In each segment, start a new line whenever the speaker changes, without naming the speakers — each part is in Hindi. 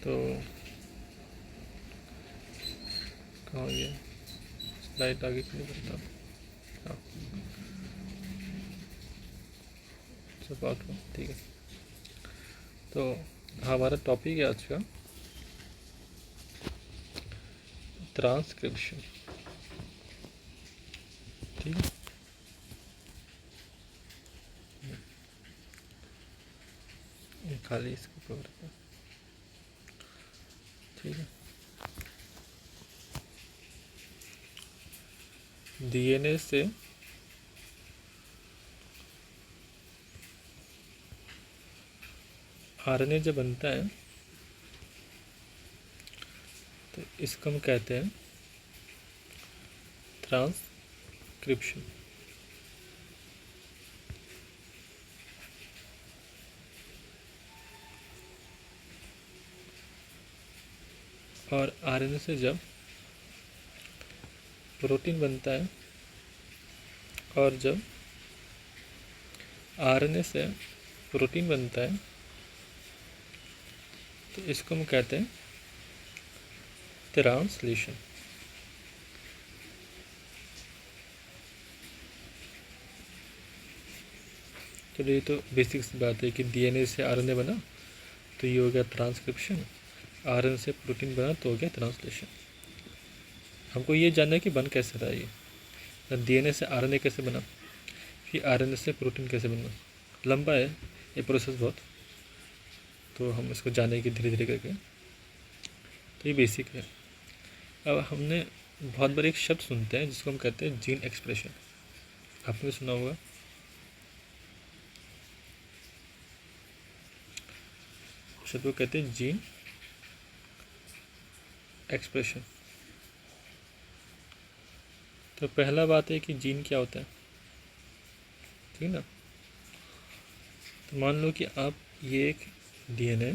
तो कहाँ हो गया, स्लाइड आगे क्यों नहीं बनता। हाँ सब आउट हुआ, ठीक है। तो हमारा टॉपिक है आज का ट्रांसक्रिप्शन, ठीक है। ये खाली इसको कवर कर, ठीक है। डीएनए से आरएनए जब बनता है तो इसको हम कहते हैं ट्रांसक्रिप्शन। और आरएनए से जब प्रोटीन बनता है और जब आरएनए से प्रोटीन बनता है तो इसको हम कहते हैं ट्रांसलेशन। चलो ये तो बेसिक सी बात है कि डीएनए से आरएनए बना तो ये हो गया ट्रांसक्रिप्शन, आरएनए से प्रोटीन बना तो हो गया ट्रांसलेशन। हमको ये जानना है कि बन कैसे रहा ये, डीएनए से आरएनए कैसे बना, फिर आरएनए से प्रोटीन कैसे बना। लंबा है ये प्रोसेस बहुत, तो हम इसको जानेंगे धीरे धीरे करके। तो ये बेसिक है। अब हमने बहुत बार एक शब्द सुनते हैं जिसको हम कहते हैं जीन एक्सप्रेशन, आपने सुना होगा। शब्द को कहते हैं जीन एक्सप्रेशन। तो पहला बात है कि जीन क्या होता है, ठीक ना। तो मान लो कि आप ये एक डीएनए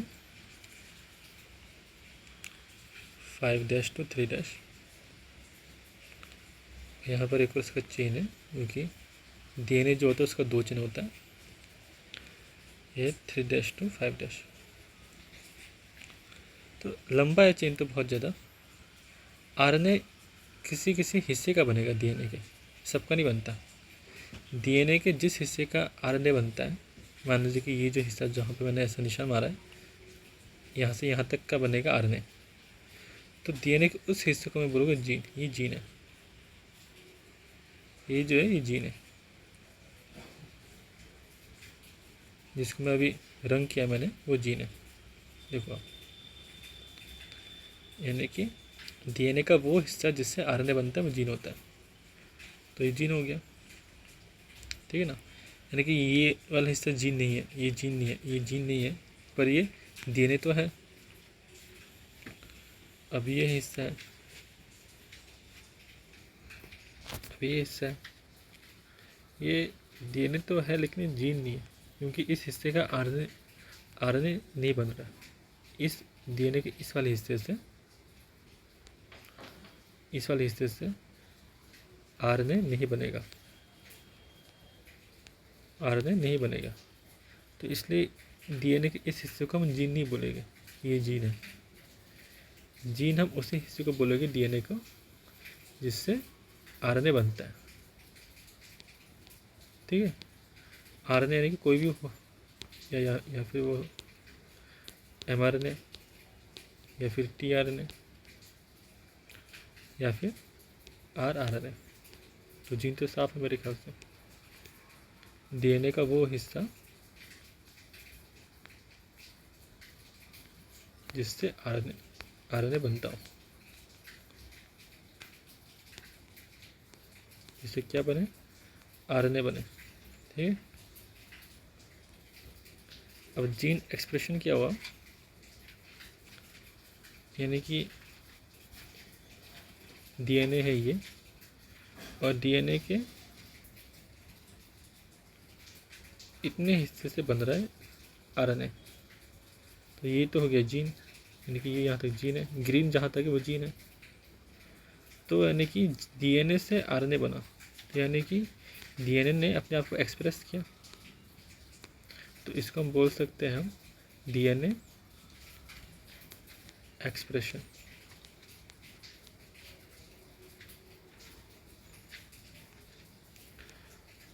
5' to 3', यहाँ पर एक और इसका चेन है, क्योंकि डीएनए जो होता है उसका 2 चेन होता है, ये 3' to 5'। तो लंबा है चेन तो बहुत ज़्यादा। आरएनए किसी किसी हिस्से का बनेगा डीएनए के, सबका नहीं बनता। डीएनए के जिस हिस्से का आरएनए बनता है, मान लीजिए कि ये जो हिस्सा जहाँ पे मैंने ऐसा निशान मारा है, यहाँ से यहाँ तक का बनेगा आरएनए। तो डीएनए के उस हिस्से को मैं बोलूँगा जीन, ये जीन है, ये जो है ये जीन है, जिसको मैं अभी रंग किया मैंने, वो जीन है। देखो आप, यानी कि डीएनए का वो हिस्सा जिससे आरएनए बनता है वो जीन होता है। तो ये जीन हो गया, ठीक है ना। यानी कि ये वाला हिस्सा जीन नहीं है, ये जीन नहीं है, ये जीन नहीं है, पर ये डीएनए तो है। अब ये हिस्सा है, अब ये हिस्सा है, ये डीएनए तो है लेकिन ये जीन नहीं है, क्योंकि इस हिस्से का आरएनए नहीं बन रहा। इस डीएनए के इस वाले हिस्से से, इस वाले हिस्से से आरएनए नहीं बनेगा, आरएनए नहीं बनेगा। तो इसलिए डीएनए के इस हिस्से को हम जीन नहीं बोलेंगे, ये जीन है। जीन हम उसी हिस्से को बोलेंगे डीएनए को जिससे आरएनए बनता है, ठीक है। आरएनए यानी कि कोई भी हो, या फिर वो एमआरएनए, या फिर टीआरएनए, या फिर आरआरएनए। तो जीन तो साफ है मेरे ख्याल से। डीएनए का वो हिस्सा जिससे आरएनए बनता हो, जिससे क्या बने, आरएनए बने, ठीक है। अब जीन एक्सप्रेशन क्या हुआ, यानी कि डीएनए है ये, और डीएनए के इतने हिस्से से बन रहा है आरएनए। तो ये तो हो गया जीन, यानी कि ये यहाँ तक जीन है, ग्रीन जहाँ तक है वो जीन है। तो यानी कि डीएनए से आरएनए बना, तो यानी कि डीएनए ने अपने आप को एक्सप्रेस किया। तो इसको हम बोल सकते हैं हम डीएनए एक्सप्रेशन।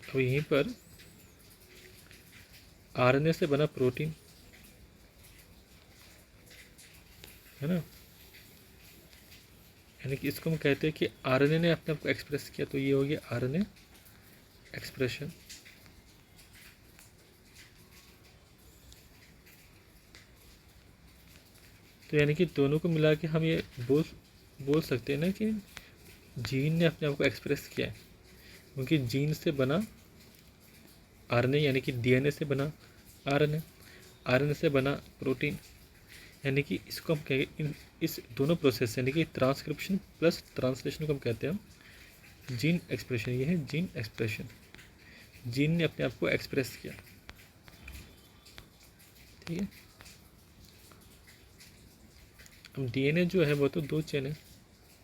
अब यहीं पर आरएनए से बना प्रोटीन, है ना, यानी कि इसको हम कहते हैं कि आरएनए ने अपने आप को एक्सप्रेस किया, तो ये हो गया आरएनए एक्सप्रेशन। तो यानी कि दोनों को मिला के हम ये बोल सकते हैं ना कि जीन ने अपने आप को एक्सप्रेस किया है, क्योंकि जीन से बना आरएनए, यानी कि डीएनए से बना आरएनए, आरएनए से बना प्रोटीन, यानी कि इसको हम कहेंगे इस दोनों प्रोसेस यानी कि ट्रांसक्रिप्शन प्लस ट्रांसलेशन को हम कहते हैं हम जीन एक्सप्रेशन। ये है जीन एक्सप्रेशन, जीन ने अपने आप को एक्सप्रेस किया। ठीक है, अब डीएनए जो है वो तो दो चेन है,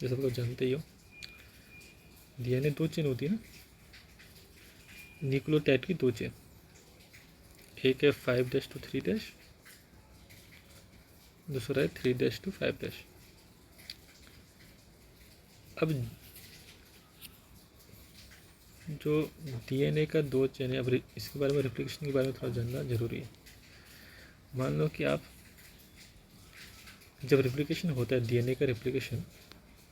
जैसे आप लोग जानते ही हो। डीएनए दो चेन होती है ना, न्यूक्लियोटाइड की दो चेन, एक है 5' to 3', दूसरा है 3' to 5'। अब जो डीएनए का दो चेन है, अब इसके बारे में, रेप्लिकेशन के बारे में थोड़ा जानना जरूरी है। मान लो कि आप जब रेप्लिकेशन होता है, डीएनए का रेप्लिकेशन,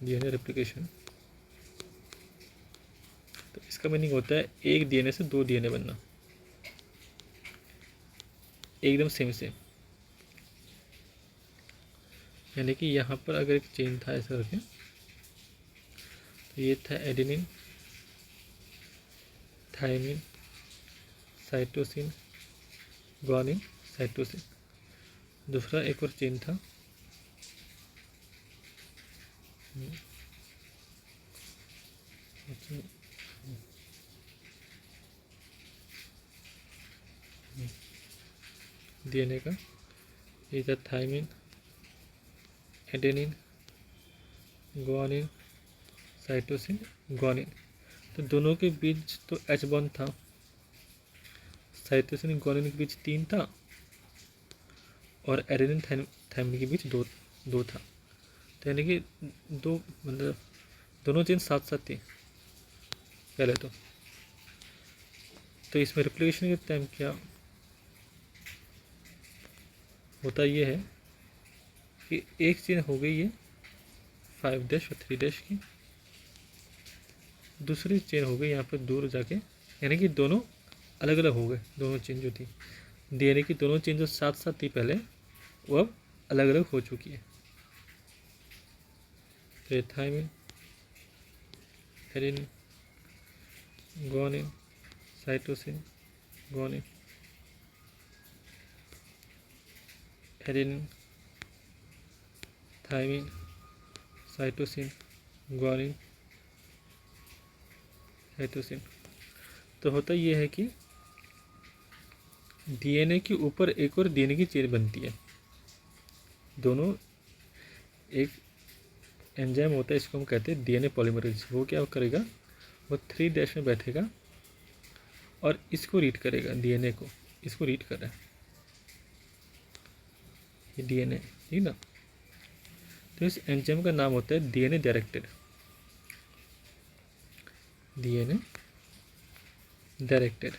डीएनए रेप्लिकेशन, तो इसका मीनिंग होता है एक डीएनए से दो डीएनए बनना, एकदम सेम सेम। यानी कि यहाँ पर अगर एक चेन था ऐसा करके, तो ये था adenine, thymine, cytosine, guanine, cytosine. दूसरा एक और चेन था, डीएनए का, ये था thymine, adenine, guanine, cytosine, guanine. तो दोनों के बीच तो H बॉन्ड था, साइटोसिन ग्वानिन के बीच 3 था, और एडेनिन थायमिन के बीच दो था। तो यानी कि दो, मतलब दोनों चेन साथ साथ थी पहले तो इसमें रेप्लिकेशन के टाइम क्या होता ये है कि एक चेन हो गई है 5' और 3' की, दूसरी चेन हो गई यहाँ पर दूर जाके, यानी कि दोनों अलग अलग हो गए। दोनों चेन जो थी डीएनए की, दोनों चेन जो साथ साथ थी पहले, वो अब अलग अलग हो चुकी है। तो thymine, adenine, guanine, cytosine, guanine, adenine, thymine, cytosine, guanine, cytosine. तो होता ये है कि डीएनए के ऊपर एक और डीएनए की चेन बनती है, दोनों एक एंजाइम होता है, इसको हम कहते हैं डीएनए पॉलीमरेज। वो क्या करेगा, वो 3' में बैठेगा और इसको रीड करेगा, डीएनए को, इसको रीड कर रहा है ये डीएनए, ठीक ना। तो इस एंजाइम का नाम होता है DNA directed, DNA directed.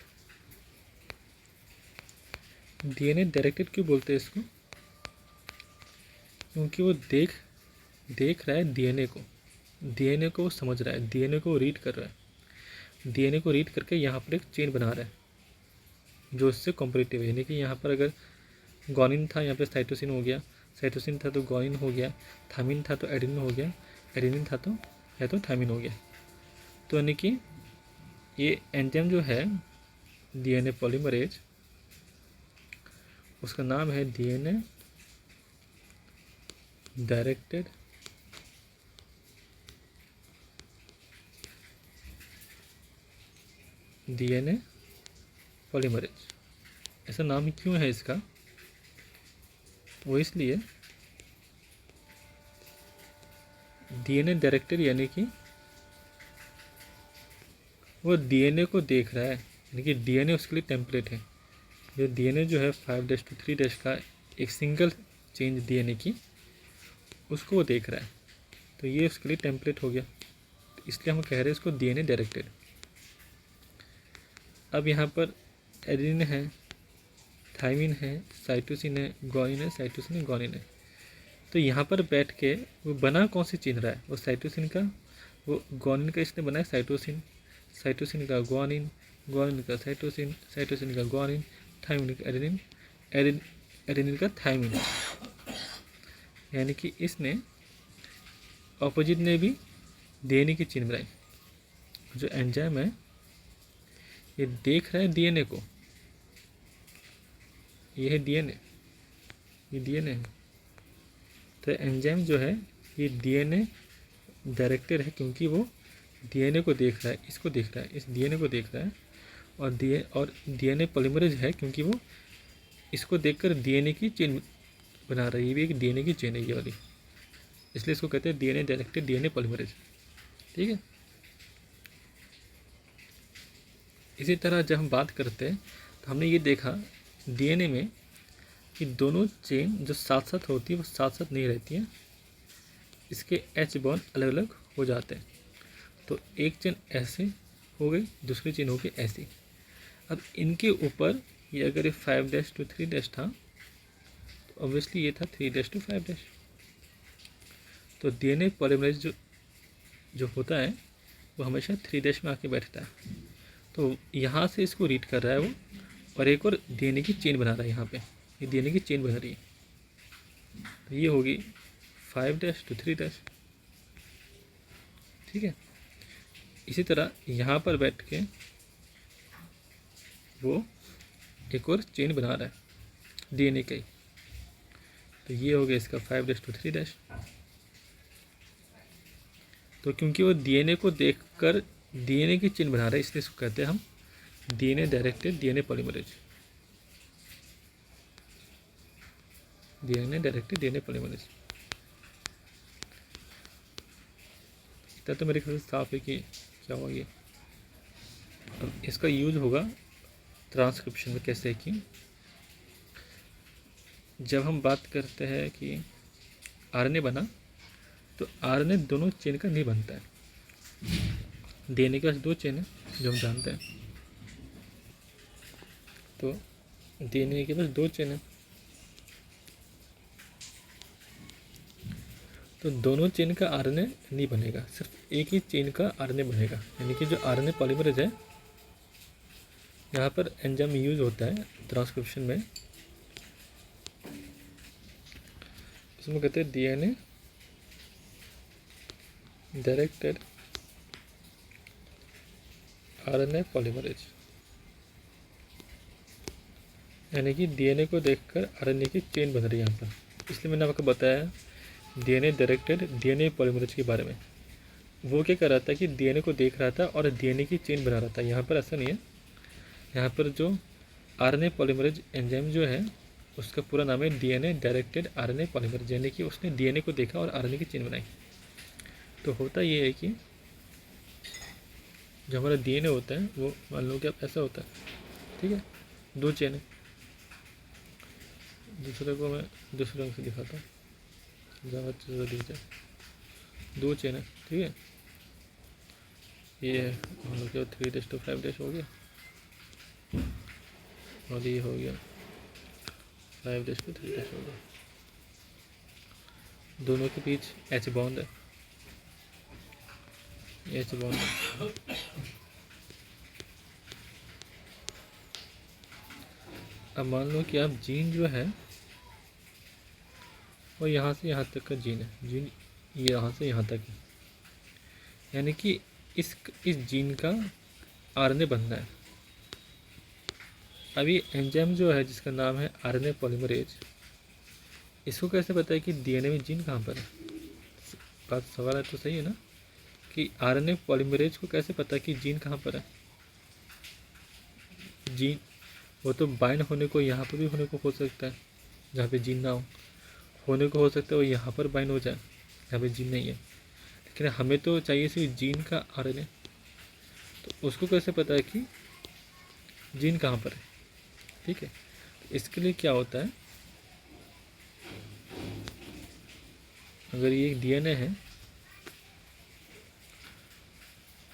DNA directed क्यों बोलते हैं इसको, क्योंकि वो देख रहा है डीएनए को वो समझ रहा है, डीएनए को रीड कर रहा है, डीएनए को रीड करके यहाँ पर एक चेन बना रहा है जो इससे कॉम्पिटिटिव है। यानी कि यहाँ पर अगर ग्वानिन था, यहाँ पे साइटोसिन हो गया, साइटोसिन था तो ग्वानिन हो गया, थायमिन था तो एडेनिन हो गया, एडेनिन था तो थायमिन हो गया। तो यानी कि ये एंजाइम जो है डीएनए पॉलीमरेज, उसका नाम है डीएनए डायरेक्टेड डीएनए पॉलीमरेज। ऐसा नाम क्यों है इसका, वो इसलिए डीएनए डायरेक्टेड, यानी कि वो डीएनए को देख रहा है, यानी कि डीएनए उसके लिए टेम्पलेट है। ये डीएनए जो है 5' to 3' का एक सिंगल चेंज डीएनए की, उसको वो देख रहा है, तो ये उसके लिए टेम्पलेट हो गया। तो इसलिए हम कह रहे हैं इसको डीएनए डायरेक्टेड। अब यहाँ पर एडेनिन है, थाइमिन है, साइटोसिन है, ग्वानिन है, साइटोसिन है, ग्वानिन है। तो यहाँ पर बैठ के वो बना कौन सी चिन्ह रहा है, वो साइटोसिन का, वो ग्वानिन का इसने बनाया साइटोसिन, साइटोसिन का ग्वानिन, ग्वानिन का साइटोसिन, साइटोसिन का ग्वानिन, थाइमिन का एडेनिन, एडेनिन का थाइमिन। यानी कि इसने ऑपोजिट ने भी डीएनए की चिन्ह बनाई। जो एंजाइम है ये देख रहा है डीएनए को, ये है डीएनए, ये डीएनए है। तो एंजाइम जो है ये डीएनए डायरेक्टेड है, क्योंकि वो डीएनए को देख रहा है, इसको देख रहा है, इस डीएनए को देख रहा है। और डीएनए पॉलीमरेज है, क्योंकि वो इसको देखकर डीएनए की चेन बना रहा है। ये भी एक डीएनए की चेन है ये वाली, इसलिए इसको कहते हैं डीएनए डायरेक्टेड डीएनए पॉलीमरेज। ठीक है। इसी तरह जब हम बात करते हैं तो हमने ये देखा डीएनए में कि दोनों चेन जो साथ साथ होती है वो साथ साथ नहीं रहती हैं, इसके एच बॉन्ड अलग अलग हो जाते हैं। तो एक चेन ऐसे हो गई, दूसरी चेन हो गई ऐसी। अब इनके ऊपर ये अगर ये 5' to 3' था तो ऑब्वियसली ये था 3' to 5'। तो डीएनए पॉलीमरेज जो होता है वो हमेशा 3' में आके बैठता है। तो यहाँ से इसको रीड कर रहा है वो, और एक और डीएनए की चेन बना रहा है। यहाँ पे ये डीएनए की चेन बना रही है, तो ये होगी 5' to 3'। ठीक है। इसी तरह यहाँ पर बैठ के वो एक और चेन बना रहा है डीएनए का ही, तो ये हो गया इसका 5' to 3'। तो क्योंकि वो डीएनए को देखकर डीएनए की चेन बना रहा है, इसलिए इसको कहते हैं हम DNA directed DNA polymerase, DNA directed DNA polymerase. इतना तो मेरे ख्याल से साफ है कि क्या होगा ये। अब इसका यूज होगा ट्रांसक्रिप्शन में। कैसे कि जब हम बात करते हैं कि आरएनए बना, तो आरएनए दोनों चेन का नहीं बनता है। डीएनए के पास 2 चेन है जो हम जानते हैं, तो डीएनए के पास 2 चेन है, तो दोनों चेन का आरएनए नहीं बनेगा, सिर्फ एक ही चेन का आरएनए बनेगा। यानी कि जो आरएनए पॉलीमरेज है, यहाँ पर एंजाइम यूज होता है ट्रांसक्रिप्शन में, इसमें कहते हैं डीएनए डायरेक्टेड आरएनए पॉलीमरेज। यानी कि डीएनए को देखकर आरएनए की चेन बन रही है यहाँ पर। इसलिए मैंने आपको बताया डीएनए डायरेक्टेड डीएनए पॉलीमरेज के बारे में। वो क्या कर रहा था कि डीएनए को देख रहा था और डीएनए की चेन बना रहा था। यहाँ पर ऐसा नहीं है, यहाँ पर जो आरएनए पॉलीमरेज एंजाइम जो है उसका पूरा नाम है डीएनए डायरेक्टेड आरएनए पॉलीमरेज। यानी कि उसने डीएनए को देखा और आरएनए की चेन बनाई। तो होता ये है कि जो हमारा डीएनए होता है वो मान लो कि अब ऐसा होता है, ठीक है, 2 चेन है। दूसरे को मैं दूसरे रंग से दिखाता हूँ, ज़्यादा चीज़ें दिख जाए। 2 चेन है, ठीक है। ये मान लो कि 3' to 5' हो गया, और ये हो गया 5' to 3' हो गया। दोनों के बीच एच बॉन्ड है, एच बॉन्ड है। अब मान लो कि आप जीन जो है वो यहाँ से यहाँ तक का जीन है, जीन ये यहाँ से यहाँ तक है। यानी कि इस जीन का आरएनए बनना है। अभी एंजाइम जो है जिसका नाम है आरएनए पॉलीमरेज, इसको कैसे पता है कि डीएनए में जीन कहाँ पर है? बात सवाल है तो सही है ना, कि आरएनए पॉलीमरेज को कैसे पता है कि जीन कहाँ पर है? जीन वो तो बाइंड होने को यहाँ पर भी होने को हो सकता है, जहाँ पे जीन ना हो, होने को हो सकता है वो यहाँ पर बाइंड हो जाए जहाँ पे जीन नहीं है। लेकिन हमें तो चाहिए सिर्फ जीन का आरएनए, तो उसको कैसे पता है कि जीन कहाँ पर है? ठीक है, तो इसके लिए क्या होता है, अगर ये डीएनए है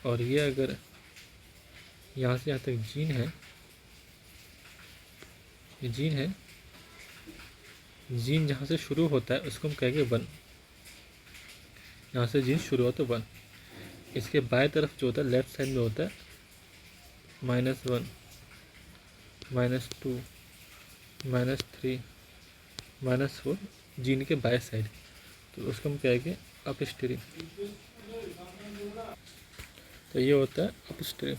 और ये अगर यहाँ से यहाँ तक जीन है, ये जीन है, जीन जहाँ से शुरू होता है उसको हम कहेंगे 1। यहाँ से जीन शुरू होता है 1। इसके बाएं तरफ जो होता है लेफ्ट साइड में होता है -1, -2, -3, -4 जीन के बाएं साइड, तो उसको हम कहेंगे अपस्ट्रीम। तो ये होता है अपस्ट्रीम।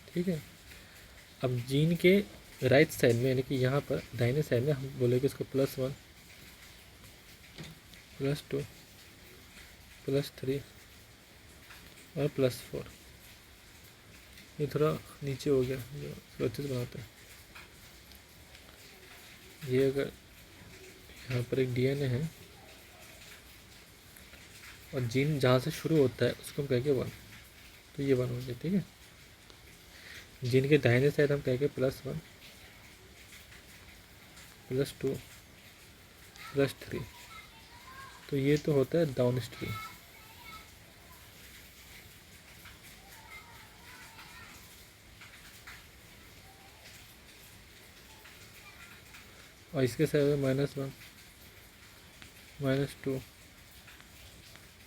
ठीक है। अब जीन के राइट साइड में यानी कि यहाँ पर दाहिने साइड में हम बोलेंगे इसको +1, +2, +3 और +4। ये थोड़ा नीचे हो गया जो सुरक्षित बनाता है। ये अगर यहाँ पर एक डीएनए है और जीन जहाँ से शुरू होता है उसको हम कहेंगे 1, तो ये 1 हो गया। ठीक है। जीन के दाहिने साइड हम कहेंगे +1, +2, +3, तो ये तो होता है डाउन स्ट्रीम। और इसके साइड में -1, -2,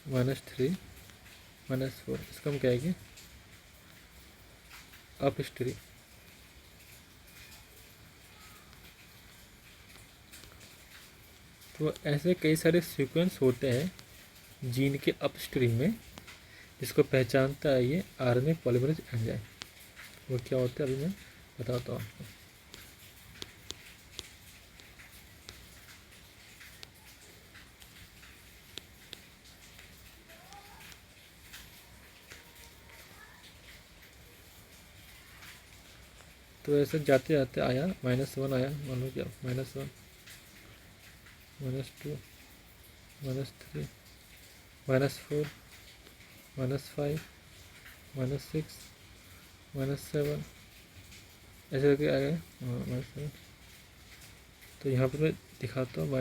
-3, -4, इसको हम कहेंगे अप स्ट्रीम। तो ऐसे कई सारे सीक्वेंस होते हैं जीन के अपस्ट्रीम में, जिसको पहचानता है ये आरएनए पॉलीमरेज एंजाइम। वो क्या होता है अभी मैं बताता हूँ आपको। तो ऐसे जाते जाते आया -1 आया, मान लो क्या -1, -2, -3, -4, -5, -6, -7, ऐसे करके आ गए -7। तो यहाँ पर मैं दिखाता हूँ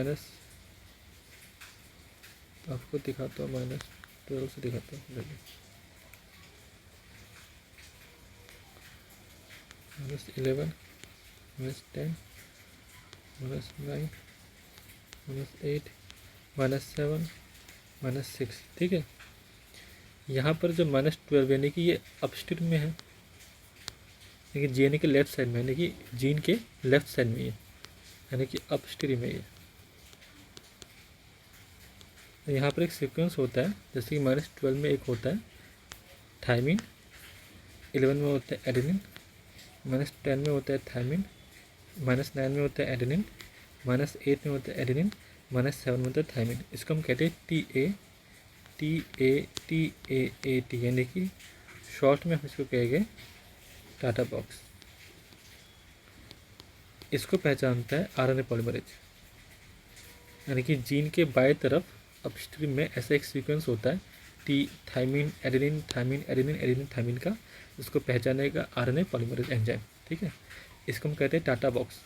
आपको दिखाता हूँ -12 से दिखाता हूँ जल्दी। -11, -10, -9, -8, -7, -6। ठीक है। यहाँ पर जो -12 यानी कि ये अपस्ट्रीम में है, लेकिन जीएनए के लेफ्ट साइड में, यानी कि जीन के लेफ्ट साइड में ये, यानी कि अपस्ट्रीम में ये। तो यहाँ पर एक सीक्वेंस होता है, जैसे कि -12 में एक होता है थायमिन, 11 में होता है एडेनिन, -10 में होता है थायमिन, -9 में होता है एडेनिन, -8 में होता है एडेनिन, -7 में होता है थायमिन। इसको हम कहते हैं TAT, यानी कि शॉर्ट में हम इसको कहेंगे टाटा बॉक्स। इसको पहचानता है आरएनए पॉलीमरेज। यानी कि जीन के बाएं तरफ अपस्ट्रीम में ऐसा एक सीक्वेंस होता है thymine adenine thymine adenine adenine thymine का, उसको पहचानेगा आरएनए पॉलीमरेज एंजाइम। ठीक है। इसको हम कहते हैं टाटा बॉक्स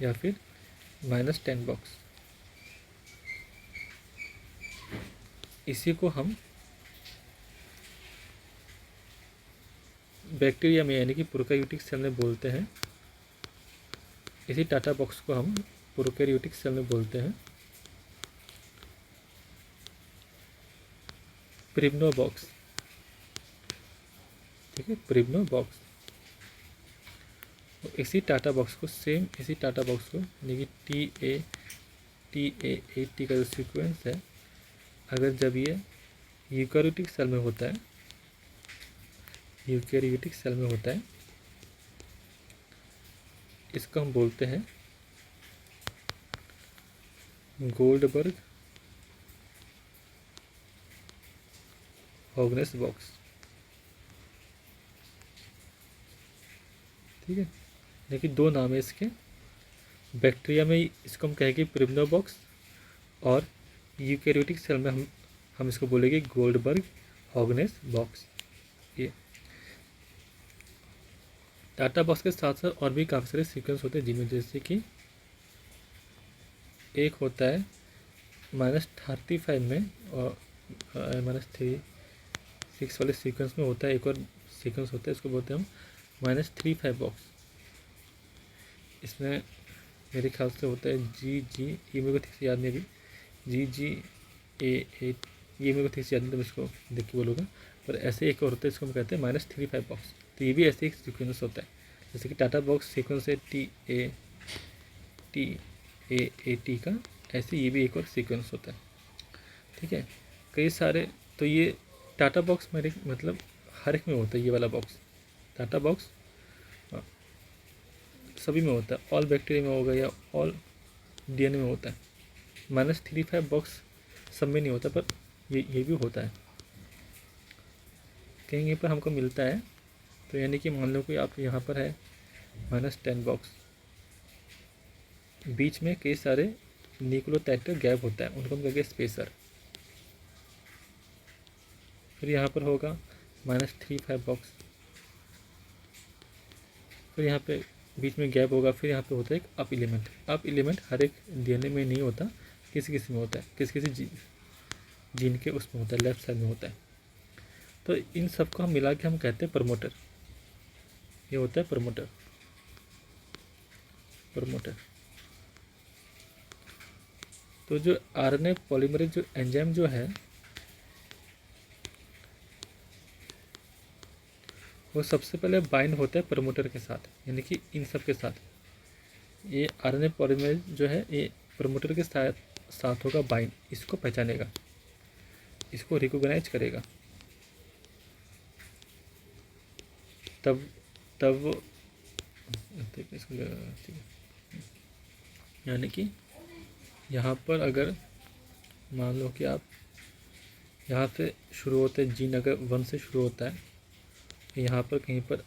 या फिर -10 बॉक्स। इसी को हम बैक्टीरिया में यानी कि प्रोकैरियोटिक सेल में बोलते हैं। इसी टाटा बॉक्स को हम प्रोकैरियोटिक सेल में बोलते हैं प्रिम्नो बॉक्स। ठीक है, प्रिम्नो बॉक्स। तो इसी टाटा बॉक्स को इसी टाटा बॉक्स को यानी कि TAT का जो सीक्वेंस है, अगर जब ये यूकैरियोटिक सेल में होता है, इसको हम बोलते हैं गोल्डबर्ग हॉगनेस बॉक्स। ठीक है। लेकिन 2 नाम है इसके। बैक्टीरिया में इसको हम कहेंगे प्रिम्नो बॉक्स, और यूकैरियोटिक सेल में हम इसको बोलेंगे गोल्डबर्ग हॉगनेस बॉक्स। ये टाटा बॉक्स के साथ साथ और भी काफ़ी सारे सीक्वेंस होते हैं जिनमें, जैसे कि एक होता है -35 में, और -36 वाले सीक्वेंस में होता है एक और सीक्वेंस होता है, इसको बोलते हैं हम -35 बॉक्स। इसमें मेरे ख्याल से होता है GG, ये मेरे को ठीक से याद नहीं अभी, GGA8, ये मेरे को ठीक से याद नहीं, तो मैं इसको देख के बोलूँगा। पर ऐसे एक और होता है, इसको हम कहते हैं -35 बॉक्स। तो ये भी ऐसे एक सीक्वेंस होता है, जैसे कि टाटा बॉक्स सीक्वेंस है TAT का, ऐसे ये भी एक और सीक्वेंस होता है। ठीक है, कई सारे, तो ये टाटा बॉक्स मेरे मतलब हर एक में होता है, ये वाला बॉक्स टाटा बॉक्स सभी में होता है, ऑल बैक्टीरिया में होगा या ऑल DNA में होता है। -35 बॉक्स सब में नहीं होता, पर ये भी होता है, कहीं पर हमको मिलता है। तो यानी कि मान लो कि आप यहाँ पर है -10 बॉक्स, बीच में कई सारे न्यूक्लियोटाइड गैप होता है, उनको हम कहेंगे स्पेसर। फिर यहाँ पर होगा -35 बॉक्स, फिर यहाँ पे बीच में गैप होगा, फिर यहाँ पे होता है एक अप एलिमेंट। अप एलिमेंट हर एक DNA में नहीं होता, किसी किसी में होता है, किसी किसी जीन के उसमें होता है, लेफ्ट साइड में होता है। तो इन सब को हम मिला के हम कहते हैं प्रमोटर। ये होता है प्रमोटर। तो जो RNA पॉलीमरेज जो एंजाइम जो है, वो सबसे पहले बाइंड होता है प्रमोटर के साथ, यानी कि इन सब के साथ। ये RNA पॉलीमरेज जो है ये प्रमोटर के साथ होगा बाइंड, इसको पहचानेगा, इसको रिकॉग्नाइज करेगा, तब यानी कि यहाँ पर अगर मान लो कि आप यहाँ से शुरू होते हैं, जीन अगर 1 से शुरू होता है, यहाँ पर कहीं पर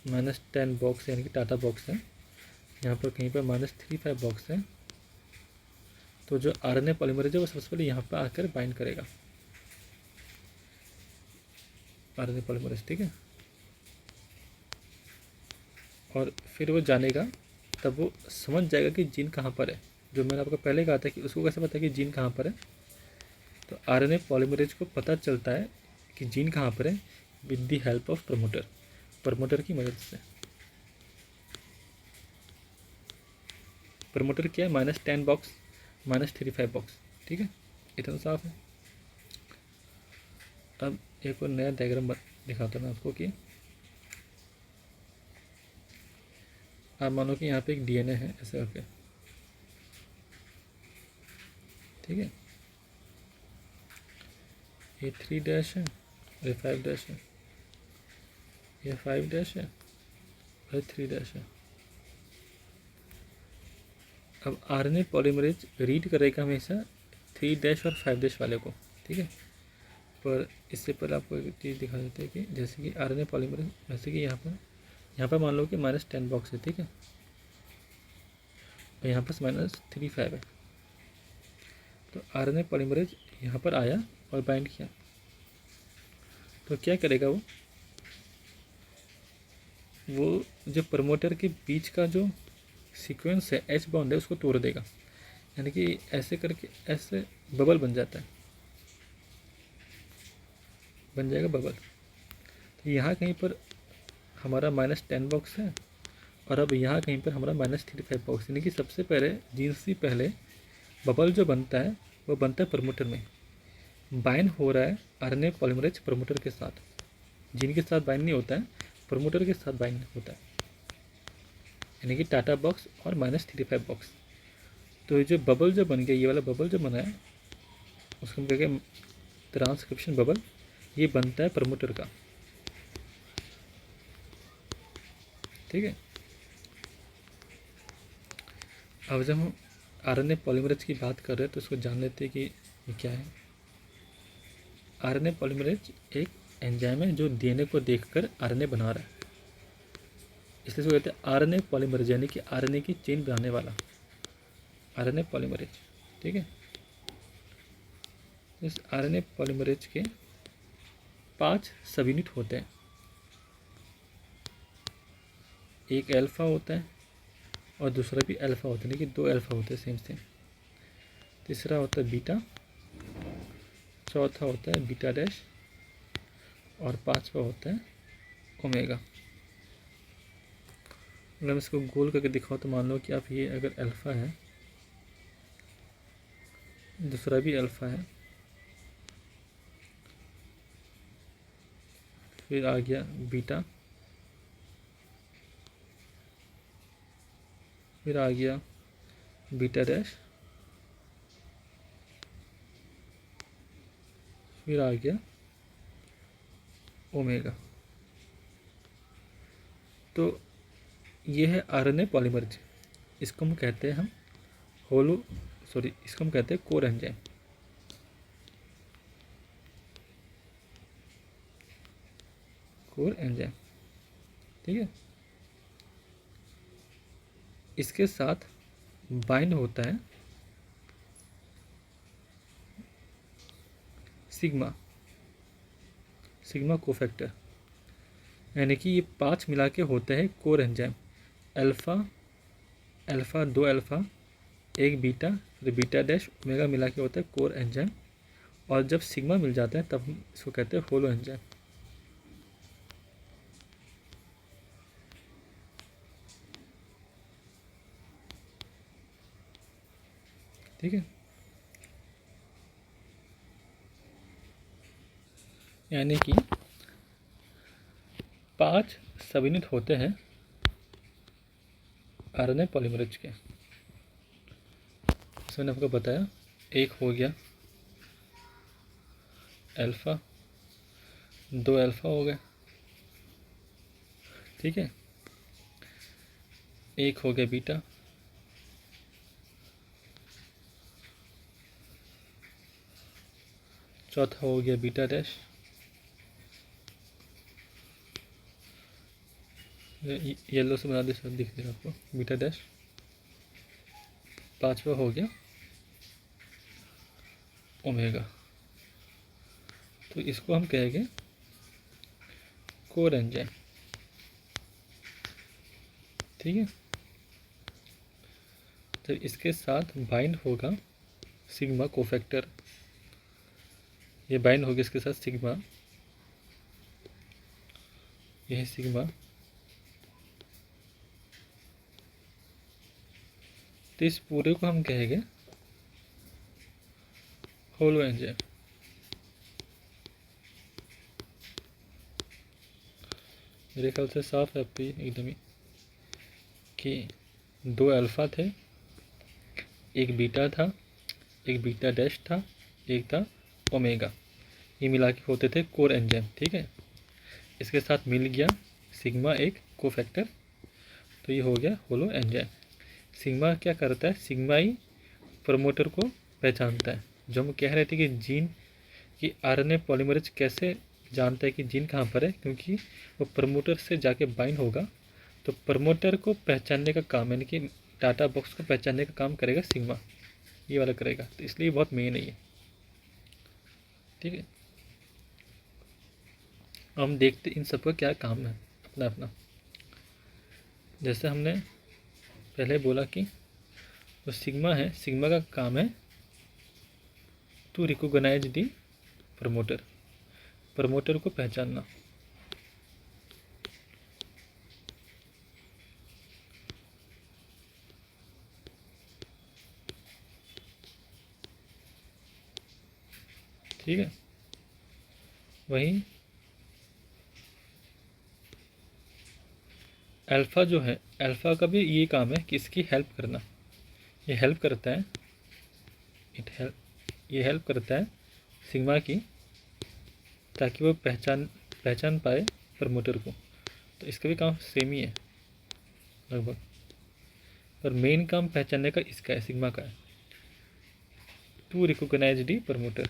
-10 बॉक्स यानी कि टाटा बॉक्स है, यहाँ पर कहीं पर -35 बॉक्स है। तो जो RNA पॉलीमरेज है वो सबसे पहले यहाँ पर आकर बाइंड करेगा RNA पॉलीमरेज, ठीक है। और फिर वो जानेगा, तब वो समझ जाएगा कि जीन कहाँ पर है। जो मैंने आपको पहले कहा था कि उसको कैसे पता है कि जीन कहाँ पर है, तो RNA पॉलीमरेज को पता चलता है कि जीन कहाँ पर है with the help of promoter की मदद से। प्रमोटर क्या है? -10 बॉक्स, -35 बॉक्स, ठीक है, इतना साफ है। अब एक और नया डायग्राम दिखाता हूँ मैं आपको कि आप मानो कि यहाँ पे एक DNA है ऐसे करके, ठीक है, ये 3' है, ये 5' है, ये 5' है और 3' है। अब RNA पॉलीमरेज रीड करेगा हमेशा 3' और 5' वाले को, ठीक है। पर इससे पहले आपको एक चीज़ दिखा देते हैं कि जैसे कि RNA पॉलीमरेज, जैसे कि यहाँ पर मान लो कि -10 बॉक्स है, ठीक है, और यहाँ पर -35 है। तो RNA पॉलीमरेज यहाँ पर आया और बाइंड किया, तो क्या करेगा वो जो प्रमोटर के बीच का जो सीक्वेंस है H बॉन्ड है उसको तोड़ देगा, यानी कि ऐसे करके ऐसे बबल बन जाता है, बन जाएगा बबल। तो यहाँ कहीं पर हमारा -10 बॉक्स है और अब यहाँ कहीं पर हमारा -35 बॉक्स, यानी कि सबसे पहले जीन से पहले बबल जो बनता है वो बनता है प्रमोटर में, बाइंड हो रहा है RNA पॉलीमरेज प्रमोटर के साथ, जीन के साथ बाइंड नहीं होता है, प्रमोटर के साथ बाइंड होता है, यानी कि टाटा बॉक्स और -35 बॉक्स। तो ये जो बबल जो बन गया, ये वाला बबल जो बना है उसको हम कहेंगे ट्रांसक्रिप्शन बबल, ये बनता है प्रमोटर का, ठीक है। अब जब हम RNA पॉलीमरेज की बात कर रहे हैं तो इसको जान लेते हैं कि ये क्या है। RNA पॉलीमरेज एक एंजाइम है जो DNA को देखकर RNA बना रहा है, इसलिए इसको कहते हैं RNA पॉलीमरेज, यानी कि RNA की चेन बनाने वाला RNA पॉलीमरेज, ठीक है। इस RNA पॉलीमरेज के 5 सब यूनिट होते हैं, एक अल्फा होता है और दूसरा भी अल्फा होता है, लेकिन 2 अल्फा होते हैं सेम। तीसरा होता है बीटा, चौथा होता है बीटा डैश, और पांचवा होता है ओमेगा। अगर मैं इसको गोल करके दिखाऊँ तो मान लो कि आप ये अगर अल्फ़ा है, दूसरा भी अल्फ़ा है, फिर आ गया बीटा, फिर आ गया बीटा डैश, फिर आ गया ओमेगा। तो ये है आरएनए पॉलीमरेज। इसको हम कहते हैं इसको हम कहते हैं कोर एंजाइम। कोर एंजाइम, ठीक है। इसके साथ बाइंड होता है सिग्मा कोफैक्टर, यानी कि ये 5 मिला के होते हैं कोर एंजाइम। अल्फ़ा 2 अल्फ़ा, एक बीटा, फिर बीटा डैश, ओमेगा मिला के होता है कोर एंजाइम। और जब सिग्मा मिल जाता है तब हम इसको कहते हैं होलो एंजाइम। ठीक है, यानी कि 5 सब यूनिट होते हैं आरएनए पॉलीमरेज के। मैंने आपको बताया, एक हो गया अल्फ़ा, 2 अल्फ़ा हो गए, ठीक है, एक हो गया बीटा, चौथा हो गया बीटा डैश, येलो से बना दे सब दिख देगा आपको, बीटा डैश, पांचवा हो गया ओमेगा। तो इसको हम कहेंगे कोर एंजाइम, ठीक है। तो इसके साथ बाइंड होगा सिग्मा कोफैक्टर, ये बाइंड होगी इसके साथ सिग्मा, यह है सिग्मा। तो इस पूरे को हम कहेंगे होलो एंजाइम। मेरे ख्याल से साफ है आपकी एकदम ही कि 2 अल्फ़ा थे, एक बीटा था, एक बीटा डैश था, एक था ओमेगा, ये मिला के होते थे कोर एंजाइम, ठीक है। इसके साथ मिल गया सिग्मा एक कोफैक्टर, तो ये हो गया होलो एंजाइम। सिग्मा क्या करता है, सिग्मा ही प्रमोटर को पहचानता है। जो हम कह रहे थे कि जीन की आरएनए पॉलीमरेज कैसे जानता है कि जीन कहाँ पर है, क्योंकि वो प्रमोटर से जाके बाइंड होगा, तो प्रमोटर को पहचानने का काम, यानी कि डाटा बॉक्स को पहचानने का काम करेगा सिग्मा, ये वाला करेगा। तो इसलिए बहुत मेन है ये, ठीक है। हम देखते इन सबका क्या काम है अपना अपना। जैसे हमने पहले बोला कि जो सिग्मा है, सिग्मा का काम है to recognise the promoter, promoter को पहचानना। ठीक है, वहीं अल्फ़ा जो है, अल्फ़ा का भी ये काम है कि इसकी हेल्प करना। ये हेल्प करता है, ये हेल्प करता है सिग्मा की, ताकि वो पहचान पाए प्रमोटर को। तो इसका भी काम सेम ही है लगभग, पर मेन काम पहचानने का इसका है, सिग्मा का है, to recognise the promoter.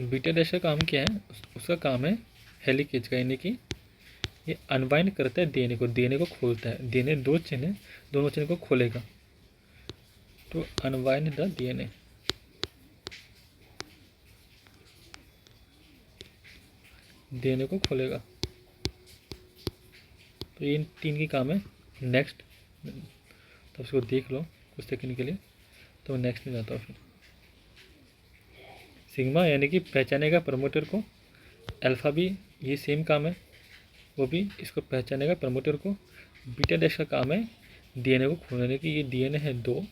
Beta dash का काम क्या है, उसका काम है हेलिकेज का, यानी कि ये अनवाइंड करता है डीएनए को खोलता है। डीएनए दोनों चेन को खोलेगा, तो अनवाइंड द डीएनए। डीएनए को खोलेगा। तो ये इन 3 की काम है। नेक्स्ट, तो उसको देख लो कुछ सेकंड के लिए, तो नेक्स्ट में जाता हूँ फिर। सिग्मा यानी कि पहचानेगा प्रमोटर को, अल्फा भी ये सेम काम है, वो भी इसको पहचानेगा प्रमोटर को। बीटा डैश का काम है डीएनए को खोलने की। ये डीएनए है 2,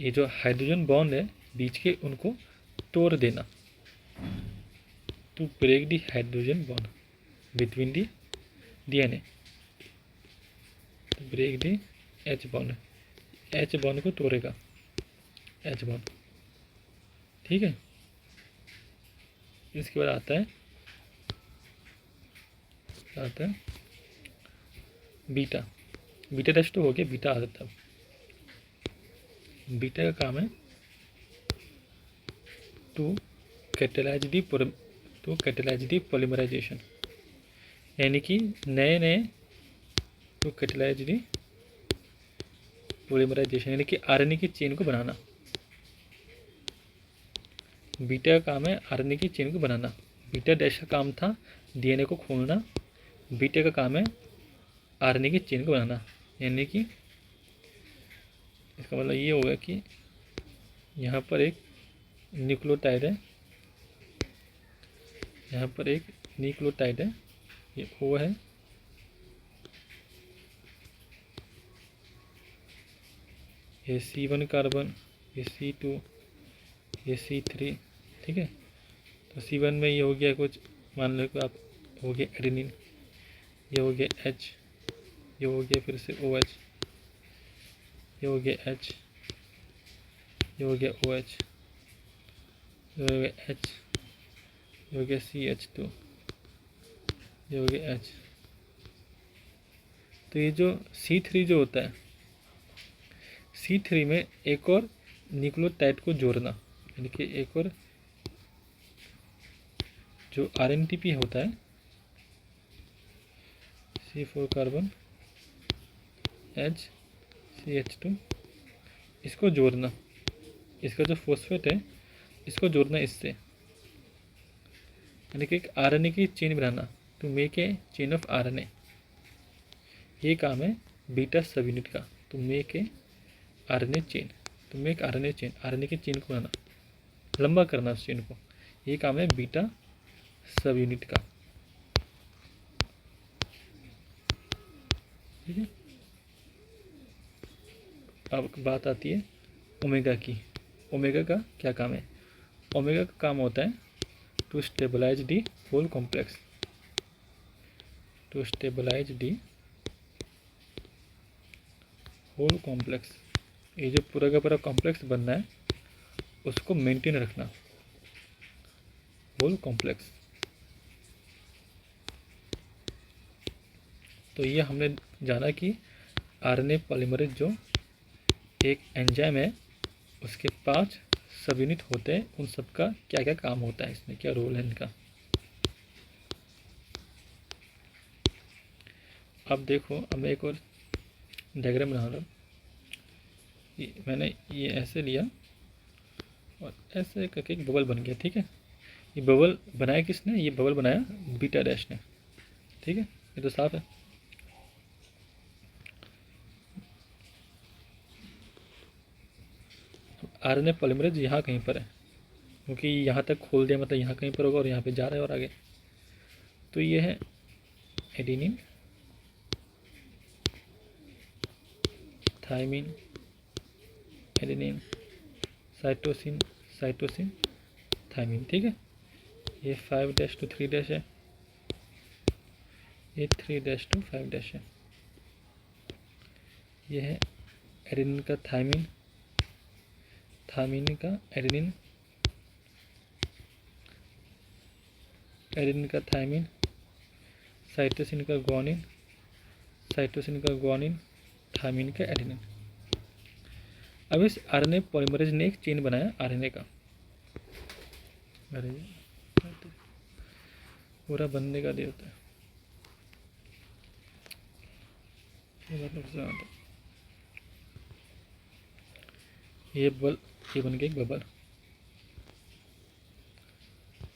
ये जो हाइड्रोजन बॉन्ड है बीच के उनको तोड़ देना, to break the hydrogen bond between the DNA, break the H bond, H bond को तोड़ेगा, एच बॉन्ड। ठीक है, इसके बाद आता है बीटा। बीटा डैश तो हो गया, बीटा आ जाता है। बीटा का काम है टू कैटेलाइज दी पॉलीमराइजेशन, यानी कि नए टू कैटेलाइज दी पॉलीमराइजेशन, यानी कि आरएनए की चेन को बनाना। बीटा का काम है आरएनए की चेन को बनाना। बीटा डैश का काम था डीएनए को खोलना, बीटा का काम है आरएनए की चेन को बनाना। यानी कि इसका मतलब ये होगा कि यहाँ पर एक न्यूक्लियोटाइड है, यहाँ पर एक न्यूक्लियोटाइड है, ये O है, ये C1 कार्बन, ये C2, ये C3। ठीक है, तो C1 में ये हो गया कुछ, मान लो कि आप हो गया एडेनिन, ये हो गया H, ये हो गया फिर से OH, ये हो गया H, ये हो गया OH, ये हो गया H, ये हो गया CH2, ये हो गया H। तो ये जो C3 जो होता है, C3 में एक और न्यूक्लियोटाइड को जोड़ना, यानी कि एक और जो RNTP होता है, C4 कार्बन H CH2, इसको जोड़ना, इसका जो फॉस्फेट है इसको जोड़ना इससे, यानी कि एक आरएनए की चेन बनाना, to make a chain of RNA. ये काम है बीटा सब यूनिट का, to make a RNA chain, to make RNA chain, RNA की चेन को बनाना, लंबा करना उस चेन को। ये काम है बीटा सब यूनिट का। ठीक है, अब बात आती है ओमेगा की। ओमेगा का क्या काम है? ओमेगा का काम होता है to stabilise the whole complex, to stabilise the whole complex. ये जो पूरा का पूरा कॉम्प्लेक्स बनना है उसको मेंटेन रखना, होल कॉम्प्लेक्स। तो ये हमने जाना कि आरएनए पॉलीमरेज जो एक एंजाइम है उसके 5 सब यूनिट होते हैं, उन सब का क्या क्या काम होता है, इसमें क्या रोल है इनका। अब देखो, अब मैं एक और डायग्राम बना रहा हूँ। मैंने ये ऐसे लिया और ऐसे करके एक बबल बन गया। ठीक है, ये बबल बनाया किसने? ये बबल बनाया बीटा डैश ने। ठीक है, ये तो साफ है। आरएनए पॉलीमरेज यहाँ कहीं पर है, क्योंकि यहाँ तक खोल दिया मतलब यहाँ कहीं पर होगा और यहाँ पे जा रहा है और आगे। तो ये है adenine, thymine, adenine, cytosine, cytosine, thymine. ठीक है, ये 5' to 3' है, ये 3' to 5' है। ये है एडेनिन का थाइमिन, थाइमिन का एडेनिन, एडेनिन का थाइमिन, साइटोसिन का ग्वानिन, साइटोसिन का ग्वानिन, थाइमिन का एडेनिन। अब इस आरएनए पॉलीमरेज ने एक चेन बनाया आरएनए का, पूरा बनने का दे होता है। ये बबल, ये बन गया एक बबल।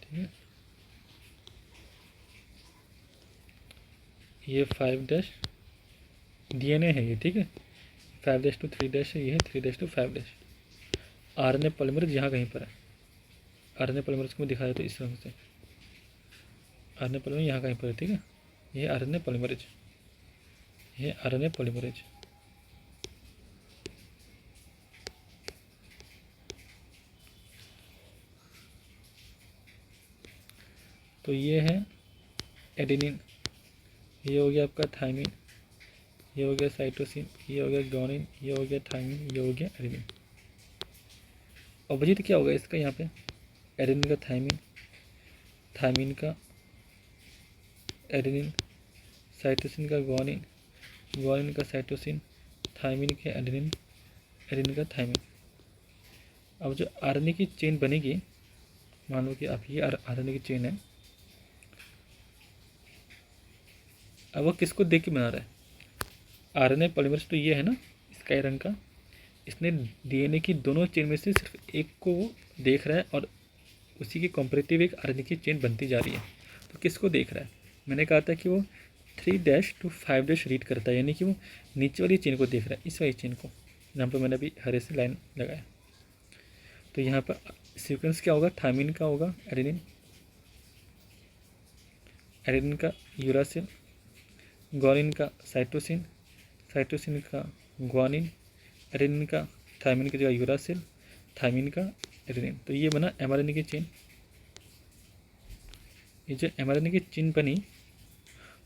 ठीक है, ये 5' DNA है ये, ठीक है। 5' to 3' है, ये है 3' to 5'। RNA पॉलीमरेज यहाँ कहीं पर है। RNA पॉलीमरेज को मैं दिखाया तो इस रंग से, RNA पॉलीमरेज यहाँ कहीं पर है, ठीक है। ये RNA पॉलीमरेज, ये RNA पॉलीमरेज। तो ये है एडेनिन, ये हो गया आपका थाइमिन, ये हो गया साइटोसिन, ये हो गया ग्वानिन, ये हो गया थाइमिन, ये हो गया एडेनिन। ऑपोजिट क्या होगा इसका यहाँ पे? एडेनिन का थाइमिन, थाइमिन का एडेनिन, साइटोसिन का ग्वानिन, ग्वानिन का साइटोसिन, थाइमिन के एडेनिन, एडेनिन का थाइमिन। अब जो आरएनए की चेन बनेगी, मान लो कि आप ये आरएनए की चेन है, अब वो किसको देख के बना रहा है? आरएनए पॉलीमरेज तो ये है ना, स्काई रंग का, इसने डीएनए की दोनों चेन में से सिर्फ एक को वो देख रहा है और उसी के कॉम्परेटिव एक आरएनए की चेन बनती जा रही है। तो किसको देख रहा है? मैंने कहा था कि वो 3' to 5' रीड करता है, यानी कि वो नीचे वाली चेन को देख रहा है, इस वाली चेन को, जहाँ पर मैंने अभी हरे से लाइन लगाया। तो यहाँ पर सीक्वेंस क्या होगा? थाइमिन का होगा एडेनिन, एडेनिन का यूरासिल, ग्वानिन का साइटोसिन, साइटोसिन का ग्वानिन, एडेनिन का थाइमिन की जगह यूरासिल, थाइमिन का एडेनिन। तो ये बना एमआरएनए की चेन। ये जो एमआरएनए की चेन बनी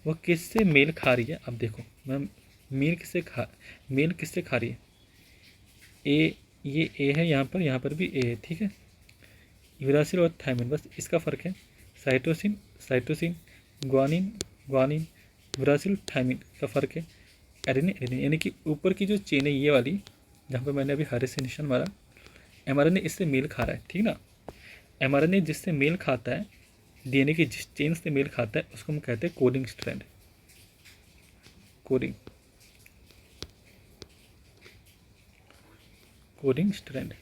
वो किससे मेल खा रही है? अब देखो मैम, मेल किससे खा रही है? ए, ये ए है यहाँ पर भी ए है, ठीक है। यूरासिल और थाइमिन, बस इसका फ़र्क है। Cytosine, cytosine, guanine, guanine, uracil, thymine का फ़र्क है। एडेनिन, एडेनिन, यानी कि ऊपर की जो चेन है ये वाली, जहाँ पर मैंने अभी हरे से निशान मारा, एमआरएनए इससे मेल खा रहा है, ठीक ना। एमआरएनए जिससे मेल खाता है, डीएनए की जिस चेन से मेल खाता है, उसको हम कहते हैं coding strand. Coding strand,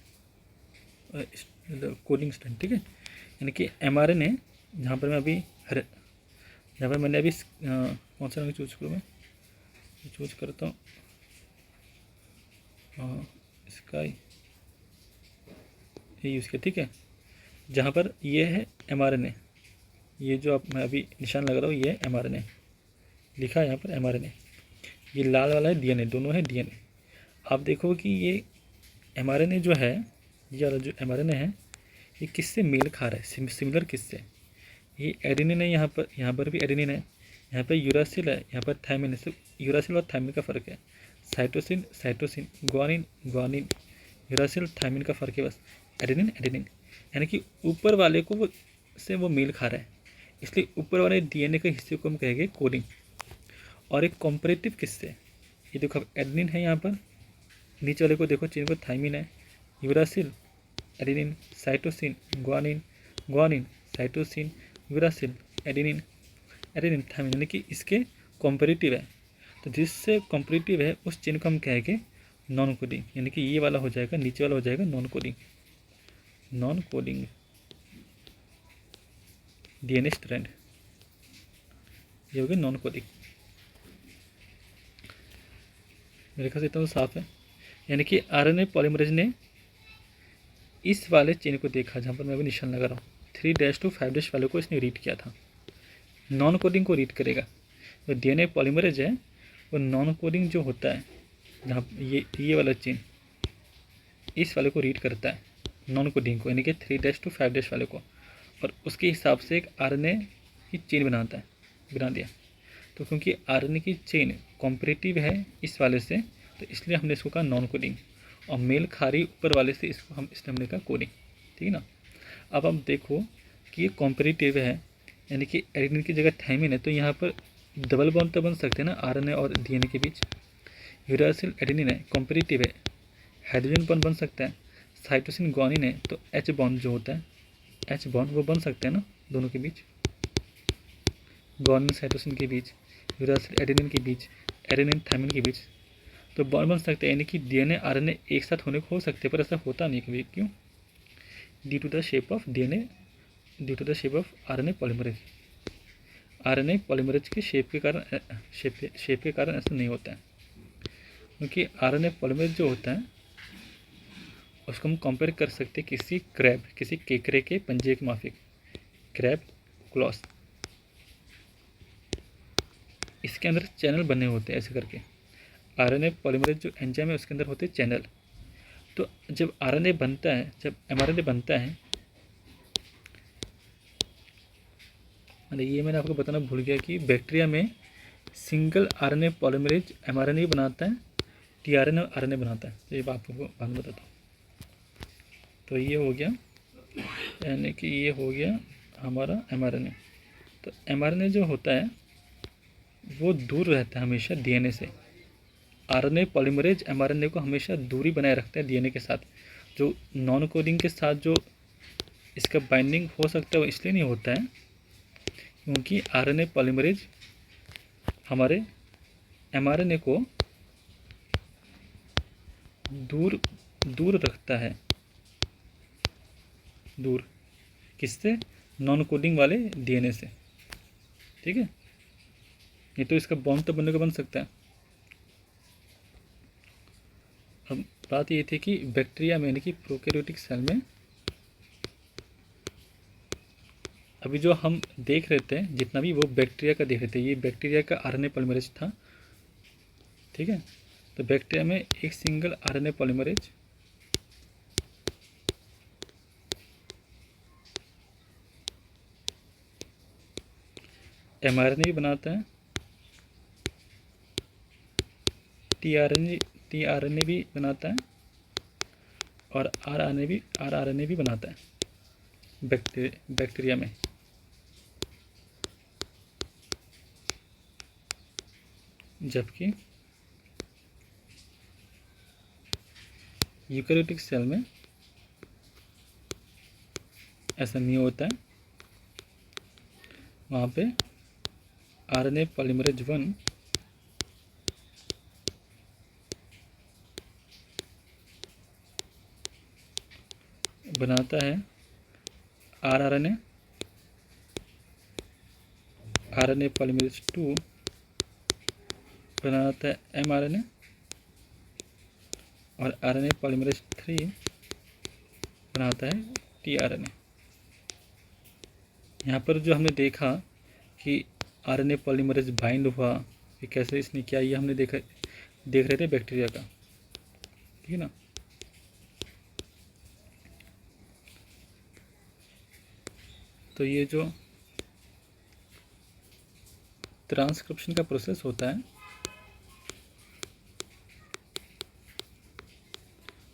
coding strand, ठीक है। यानी कि एमआरएनए, जहाँ पर मैं अभी जहाँ पर मैंने अभी कौन सा रंग चूज करूँ? मैं चूज करता हूँ स्काई, ये यूज़ किया, ठीक है। जहाँ पर ये है एमआरएनए, ये जो आप मैं अभी निशान लगा रहा हूँ, ये है एमआरएनए, लिखा है यहाँ पर एमआरएनए। ये लाल वाला है डीएनए, दोनों है डीएनए। आप देखो कि ये एमआरएनए जो है, ये वाला जो एमआरएनए है, ये किससे मेल खा रहा है? सिमिलर किससे? ये एडेनिन है, यहाँ पर भी एडेनिन है, यहाँ पर यूरासिल है, यहाँ पर थाइमिन है। सिर्फ यूरासिल और थाइमिन का फ़र्क है। Cytosine, cytosine, guanine, guanine, uracil, thymine का फ़र्क है बस। एडेनिन, एडेनिन, यानी कि ऊपर वाले को वो मेल खा रहा है, इसलिए ऊपर वाले डीएनए के हिस्से को हम कहेंगे कोडिंग। और एक कॉम्परेटिव किससे? ये देखो अब एडेनिन है यहाँ पर, नीचे वाले को देखो चेन पर थाइमिन है, uracil, adenine, cytosine, guanine, guanine, cytosine, uracil, adenine, adenine, thymine, यानी कि इसके कॉम्परेटिव है। तो जिससे कॉम्परेटिव है उस चेन को हम कहेंगे नॉन कोडिंग, यानी कि ये वाला हो जाएगा, नीचे वाला हो जाएगा non coding. Non coding DNA strand, ये हो गया नॉन कोडिंग। मेरे ख्याल से इतना तो साफ है। यानी कि आरएनए पॉलीमरेज ने इस वाले चेन को देखा, जहाँ पर मैं अभी निशान लगा रहा हूँ, 3' to 5' वाले को इसने रीड किया था, नॉन कोडिंग को रीड करेगा। तो डीएनए पॉलीमरेज है वो नॉन कोडिंग जो होता है, जहाँ ये वाला चेन इस वाले को रीड करता है, नॉन कोडिंग को, यानी कि 3' to 5' वाले को, और उसके हिसाब से एक आरएनए की चेन बना दिया। तो क्योंकि आरएनए की चेन कॉम्परेटिव है इस वाले से, तो इसलिए हमने इसको कहा नॉन कोडिंग, और मेल खारी ऊपर वाले से, इसको हमने कहा कोडिंग, ठीक है ना। अब आप देखो कि ये कॉम्परेटिव है, यानी कि एडेनिन की जगह थाइमिन है, तो यहाँ पर डबल बॉन्ड तो बन सकते हैं ना आरएनए और डीएनए के बीच। यूरासिल एडेनिन है, कॉम्परेटिव है, हाइड्रोजन बॉन्ड बन सकता है। साइटोसिन ग्वानिन है, तो एच बॉन्ड जो होता है, एच बॉन्ड वो बन सकते हैं ना दोनों के बीच, ग्वानिन साइटोसिन के बीच, यूरासिल एडेनिन के बीच, एडेनिन थाइमिन के बीच, तो बॉन्ड बन सकते हैं। यानी कि डीएनए आरएनए एक साथ होने को हो सकते हैं, पर ऐसा होता नहीं कभी। क्यों? Due to the shape of DNA, due to the shape of RNA polymerase. RNA polymerase के शेप के कारण ऐसा नहीं होता है, क्योंकि आरएनए पॉलीमरेज जो होता है उसको हम कंपेयर कर सकते हैं किसी केकड़े के पंजे के माफिक, क्रैब क्लॉस। इसके अंदर चैनल बने होते हैं ऐसे करके। आरएनए पॉलीमरेज जो एंजाइम है उसके अंदर होते हैं चैनल। तो जब आरएनए बनता है, जब एमआरएनए बनता है, अरे ये मैंने आपको बताना भूल गया कि बैक्टीरिया में सिंगल आरएनए पॉलीमरेज एमआरएनए बनाता है, टीआरएनए आरएनए बनाता है। तो ये बात आपको बाद में बताता हूँ। तो ये हो गया, यानी कि ये हो गया हमारा एमआरएनए। तो एमआरएनए जो होता है वो दूर रहता है हमेशा डीएनए से। आरएनए पॉलीमरेज एमआरएनए को हमेशा दूरी बनाए रखता है डीएनए के साथ। जो नॉन कोडिंग के साथ जो इसका बाइंडिंग हो सकता है वो इसलिए नहीं होता है क्योंकि आरएनए पॉलीमरेज हमारे एमआरएनए को दूर दूर रखता है। दूर किससे? नॉन कोडिंग वाले डीएनए से। ठीक है, ये तो इसका बॉन्ड तो बनने को बन सकता है। अब बात ये थी कि बैक्टीरिया में यानी कि प्रोकैरियोटिक सेल में अभी जो हम देख रहे थे जितना भी वो बैक्टीरिया का देख रहे थे, ये बैक्टीरिया का आरएनए पॉलीमरेज था। ठीक है, तो बैक्टीरिया में एक सिंगल आरएनए पॉलीमरेज एमआरएनए भी बनाता है, टीआरएनए भी बनाता है और आरआरएनए भी बनाता है बैक्टीरिया में। जबकि यूकेरियोटिक सेल में ऐसा नहीं होता है। वहाँ पे आरएनए पॉलीमरेज 1 बनाता है आरआरएनए, आरएनए पॉलीमरेज 2 बनाता है एमआरएनए और आरएनए पॉलीमरेज 3 बनाता है टीआरएनए। यहाँ पर जो हमने देखा कि आरएनए पॉलीमरेज बाइंड हुआ, ये कैसे इसने किया, ये हमने देख रहे थे बैक्टीरिया का। ठीक है ना। तो ये जो ट्रांसक्रिप्शन का प्रोसेस होता है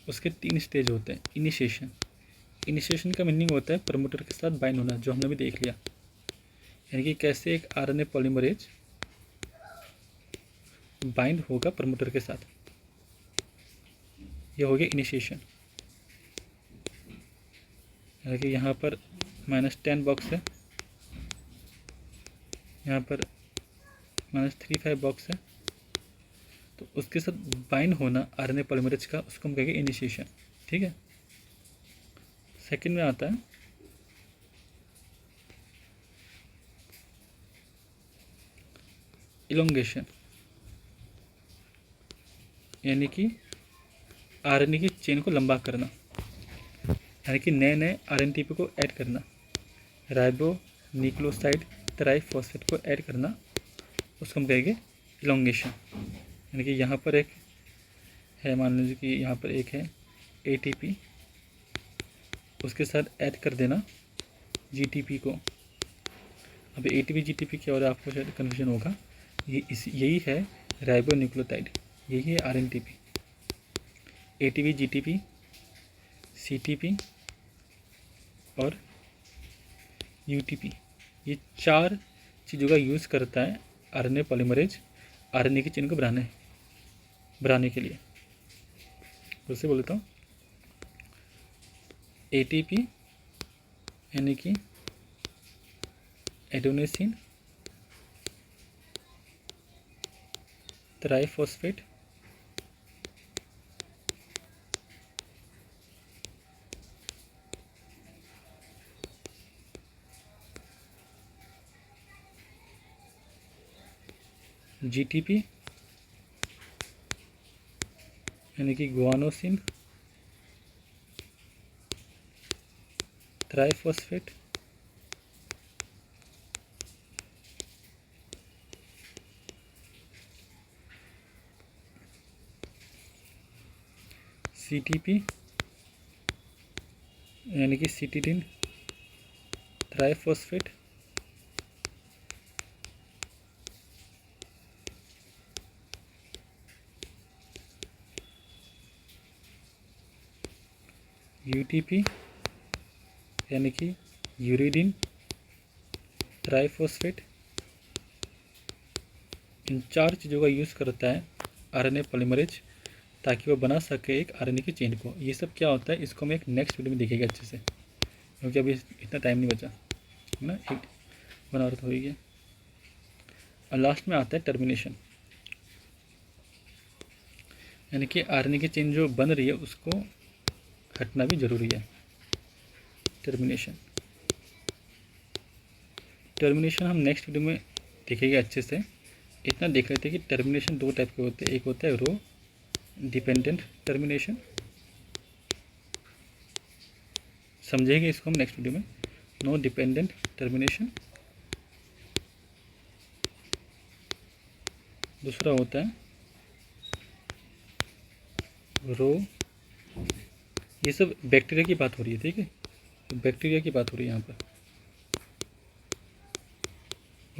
उसके 3 स्टेज होते हैं। इनिशिएशन का मीनिंग होता है प्रमोटर के साथ बाइंड होना, जो हमने भी देख लिया। यानी कि कैसे एक आरएनए पॉलीमरेज बाइंड होगा प्रमोटर के साथ, ये हो गया इनिशिएशन। यानी कि यहाँ पर -10 बॉक्स है, यहाँ पर -35 बॉक्स है, तो उसके साथ बाइंड होना आरएनए पॉलीमरेज का, उसको हम कहेंगे इनिशिएशन। ठीक है। सेकंड में आता है इलोंगेशन, यानी कि आरएनए की चेन को लंबा करना, यानी कि नए नए आरएनटीपी को ऐड करना, राइबो न्यूक्लियोसाइड ट्राइफॉस्फेट को ऐड करना, उसको हम कहेंगे इलोंगेशन। यानी कि यहाँ पर एक है, मान लीजिए कि यहाँ पर एक है एटीपी, उसके साथ ऐड कर देना जीटीपी को। अब एटीपी जीटीपी क्या हो रहा है आपको शायद कन्फ्यूजन होगा, यही है राइबो न्यूक्लियोटाइड, यही है आरएनटीपी। एटीपी जीटीपी सीटीपी और यूटीपी, ये 4 चीज़ों का यूज़ करता है आरएनए पॉलीमरेज आरएनए की चेन को बनाने के लिए। फिर से बोलता हूँ, एटीपी यानी कि एडेनोसिन ट्राइफॉस्फेट, जीटीपी यानी कि गुआनोसिन ट्राइफॉस्फेट, सीटीपी यानी कि सिटिडीन ट्राइफॉस्फेट, यूटीपी यानी कि यूरिडीन ट्राइफॉस्फेट। इन 4 चीज़ों का यूज़ करता है आरएनए पॉलीमरेज ताकि वो बना सके एक आरएनए की चेन को। ये सब क्या होता है इसको हम एक नेक्स्ट वीडियो में देखेंगे अच्छे से, क्योंकि अभी इतना टाइम नहीं बचा है ना, 1 आवर तो हो ही गया। और लास्ट में आता है टर्मिनेशन, यानी कि आरएनए की चेन जो बन रही है उसको हटना भी ज़रूरी है। टर्मिनेशन हम नेक्स्ट वीडियो में देखेंगे अच्छे से। इतना देख लेते हैं कि टर्मिनेशन 2 टाइप के होते हैं। एक होता है रो डिपेंडेंट टर्मिनेशन, समझेंगे इसको हम नेक्स्ट वीडियो में। Rho dependent termination. दूसरा होता है रो, ये सब बैक्टीरिया की बात हो रही है, ठीक है, बैक्टीरिया की बात हो रही है यहाँ पर।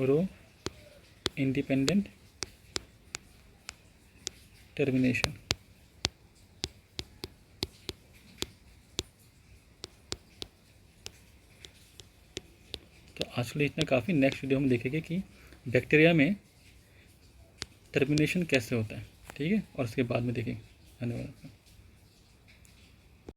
रो इंडिपेंडेंट टर्मिनेशन। तो आज के लिए इतना काफ़ी। नेक्स्ट वीडियो में देखेंगे कि बैक्टीरिया में टर्मिनेशन कैसे होता है, ठीक है, और उसके बाद में देखेंगे। धन्यवाद।